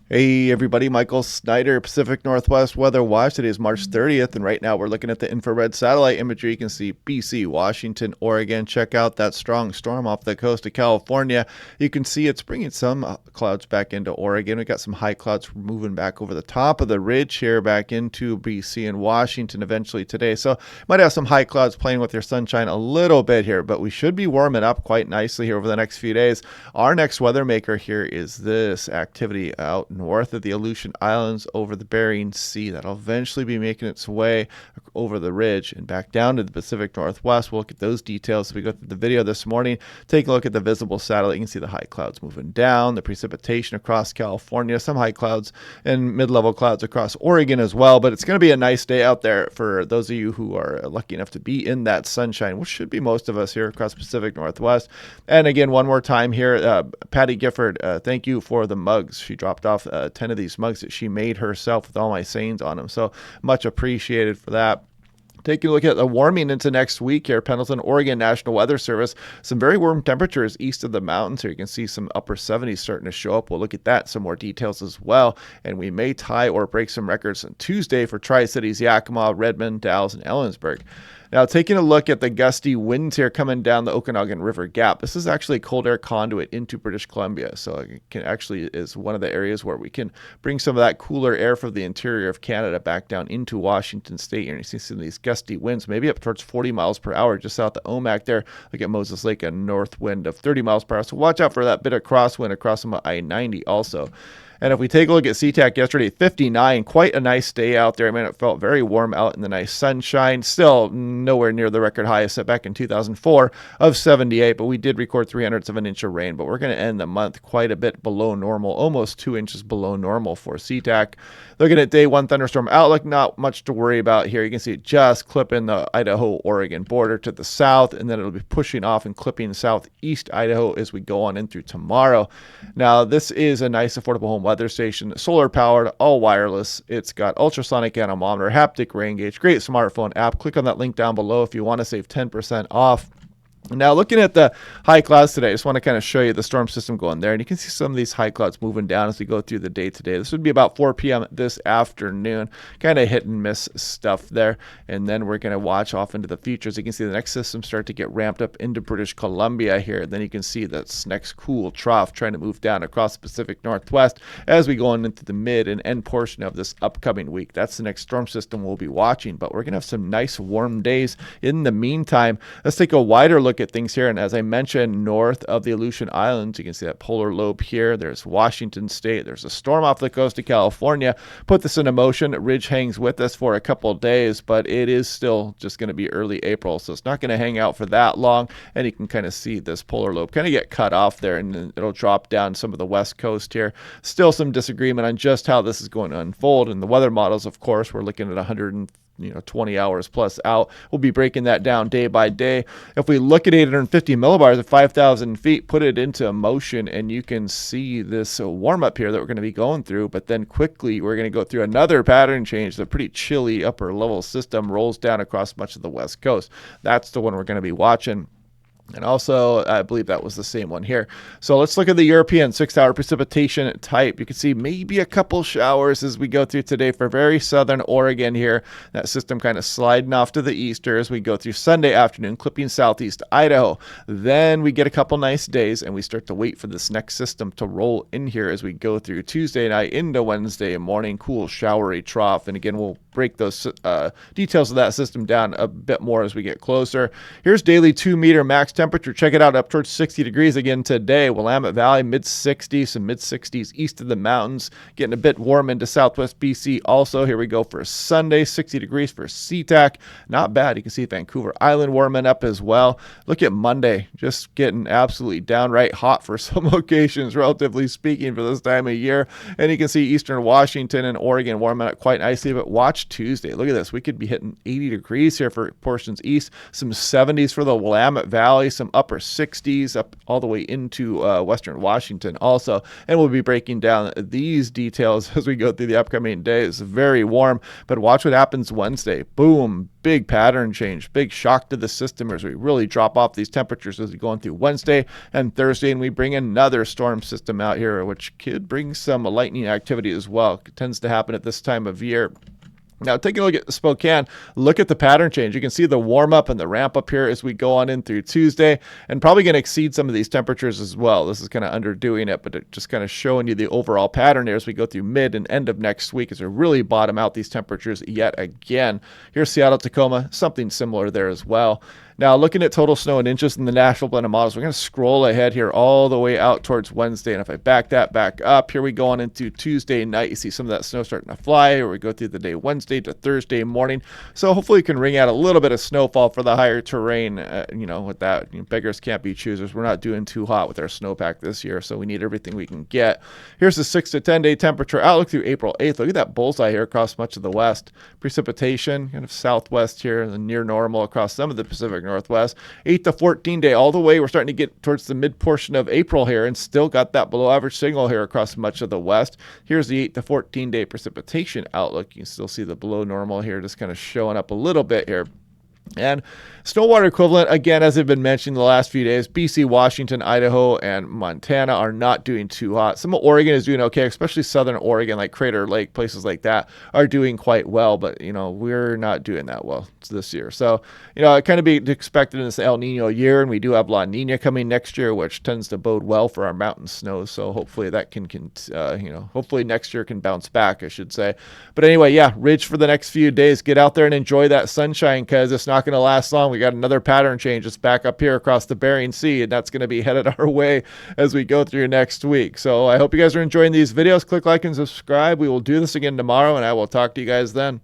Hey everybody, Michael Snyder, Pacific Northwest Weather Watch. Today is March 30th, and right now we're looking at the infrared satellite imagery. You can see BC, Washington, Oregon. Check out that strong storm off the coast of California. You can see it's bringing some clouds back into Oregon. We got some high clouds moving back over the top of the ridge here back into BC and Washington eventually today. So might have some high clouds playing with your sunshine a little bit here, but we should be warming up quite nicely here over the next few days. Our next weather maker here is this activity out north of the Aleutian Islands over the Bering Sea. That'll eventually be making its way over the ridge and back down to the Pacific Northwest. We'll look at those details as we go through the video this morning. Take a look at the visible satellite. You can see the high clouds moving down, the precipitation across California, some high clouds and mid-level clouds across Oregon as well. But it's going to be a nice day out there for those of you who are lucky enough to be in that sunshine, which should be most of us here across the Pacific Northwest. And again, one more time here, Patty Gifford, thank you for the mugs. She dropped off 10 of these mugs that she made herself with all my sayings on them. So much appreciated for that. Taking a look at the warming into next week here, Pendleton, Oregon National Weather Service. Some very warm temperatures east of the mountains here. You can see some upper 70s starting to show up. We'll look at that, some more details as well. And we may tie or break some records on Tuesday for Tri-Cities, Yakima, Redmond, Dalles, and Ellensburg. Now, taking a look at the gusty winds here coming down the Okanagan River Gap. This is actually a cold air conduit into British Columbia. So it can actually is one of the areas where we can bring some of that cooler air from the interior of Canada back down into Washington State. And you see some of these gusty winds, maybe up towards 40 miles per hour just south of Omak there. Look at Moses Lake, a north wind of 30 miles per hour. So watch out for that bit of crosswind across some I-90 also. And if we take a look at SeaTac yesterday, 59, quite a nice day out there. I mean, it felt very warm out in the nice sunshine. Still nowhere near the record high set back in 2004 of 78, but we did record 300ths of an inch of rain. But we're going to end the month quite a bit below normal, almost 2 inches below normal for SeaTac. Looking at day one thunderstorm outlook, not much to worry about here. You can see it just clipping the Idaho-Oregon border to the south, and then it'll be pushing off and clipping southeast Idaho as we go on in through tomorrow. Now, this is a nice, affordable home weather station, solar powered, all wireless. It's got ultrasonic anemometer, haptic rain gauge, great smartphone app. Click on that link down below if you want to save 10% off. Now, looking at the high clouds today, I just want to kind of show you the storm system going there. And you can see some of these high clouds moving down as we go through the day today. This would be about 4 p.m. this afternoon. Kind of hit and miss stuff there. And then we're going to watch off into the future. As you can see, the next system start to get ramped up into British Columbia here. Then you can see this next cool trough trying to move down across the Pacific Northwest as we go on into the mid and end portion of this upcoming week. That's the next storm system we'll be watching. But we're going to have some nice warm days in the meantime. Let's take a wider look at things here. And as I mentioned, north of the Aleutian Islands, you can see that polar lobe here. There's Washington State. There's a storm off the coast of California. Put this into motion. Ridge hangs with us for a couple of days, but it is still just going to be early April. So it's not going to hang out for that long. And you can kind of see this polar lobe kind of get cut off there, and then it'll drop down some of the west coast here. Still some disagreement on just how this is going to unfold. And the weather models, of course, we're looking at 20 hours plus out. We'll be breaking that down day by day. If we look at 850 millibars at 5,000 feet, put it into motion, and you can see this warm up here that we're going to be going through. But then quickly, we're going to go through another pattern change. The pretty chilly upper level system rolls down across much of the west coast. That's the one we're going to be watching. And also, I believe that was the same one here. So let's look at the European 6-hour precipitation type. You can see maybe a couple showers as we go through today for very southern Oregon here. That system kind of sliding off to the easter as we go through Sunday afternoon, clipping southeast Idaho. Then we get a couple nice days, and we start to wait for this next system to roll in here as we go through Tuesday night into Wednesday morning, cool, showery trough. And again, we'll break those details of that system down a bit more as we get closer. Here's daily 2-meter max temperature. Check it out, up towards 60 degrees again today. Willamette Valley, mid-60s, some mid-60s east of the mountains. Getting a bit warm into southwest BC also. Here we go for Sunday, 60 degrees for SeaTac. Not bad. You can see Vancouver Island warming up as well. Look at Monday, just getting absolutely downright hot for some locations, relatively speaking, for this time of year. And you can see eastern Washington and Oregon warming up quite nicely. But watch Tuesday. Look at this. We could be hitting 80 degrees here for portions east, some 70s for the Willamette Valley, some upper 60s up all the way into western Washington also. And we'll be breaking down these details as we go through the upcoming days. Very warm, but watch what happens Wednesday. Boom. Big pattern change, big shock to the system as we really drop off these temperatures as we go on through Wednesday and Thursday, and we bring another storm system out here, which could bring some lightning activity as well. It tends to happen at this time of year. Now, taking a look at Spokane, look at the pattern change. You can see the warm up and the ramp up here as we go on in through Tuesday, and probably going to exceed some of these temperatures as well. This is kind of underdoing it, but it just kind of showing you the overall pattern here as we go through mid and end of next week as we really bottom out these temperatures yet again. Here's Seattle, Tacoma, something similar there as well. Now, looking at total snow and inches in the National Blended Models, we're going to scroll ahead here all the way out towards Wednesday. And if I back that back up, here we go on into Tuesday night. You see some of that snow starting to fly, or we go through the day Wednesday to Thursday morning. So hopefully we can wring out a little bit of snowfall for the higher terrain. With that, beggars can't be choosers. We're not doing too hot with our snowpack this year, so we need everything we can get. Here's the 6 to 10 day temperature outlook through April 8th. Look at that bullseye here across much of the west. Precipitation kind of southwest here and near normal across some of the Pacific Northwest. 8 to 14 day all the way. We're starting to get towards the mid portion of April here and still got that below average signal here across much of the west. Here's the 8 to 14 day precipitation outlook. You can still see the below normal here just kind of showing up a little bit here. And snow water equivalent, again, as I've been mentioning the last few days, BC, Washington, Idaho, and Montana are not doing too hot. Some of Oregon is doing okay, especially southern Oregon, like Crater Lake, places like that are doing quite well. But, we're not doing that well this year. So, it kind of be expected in this El Nino year, and we do have La Nina coming next year, which tends to bode well for our mountain snows. So hopefully that can hopefully next year can bounce back, I should say. But anyway, yeah, ridge for the next few days. Get out there and enjoy that sunshine because it's not going to last long. We got another pattern change. It's back up here across the Bering Sea, and that's going to be headed our way as we go through next week. So I hope you guys are enjoying these videos. Click like and subscribe. We will do this again tomorrow, and I will talk to you guys then.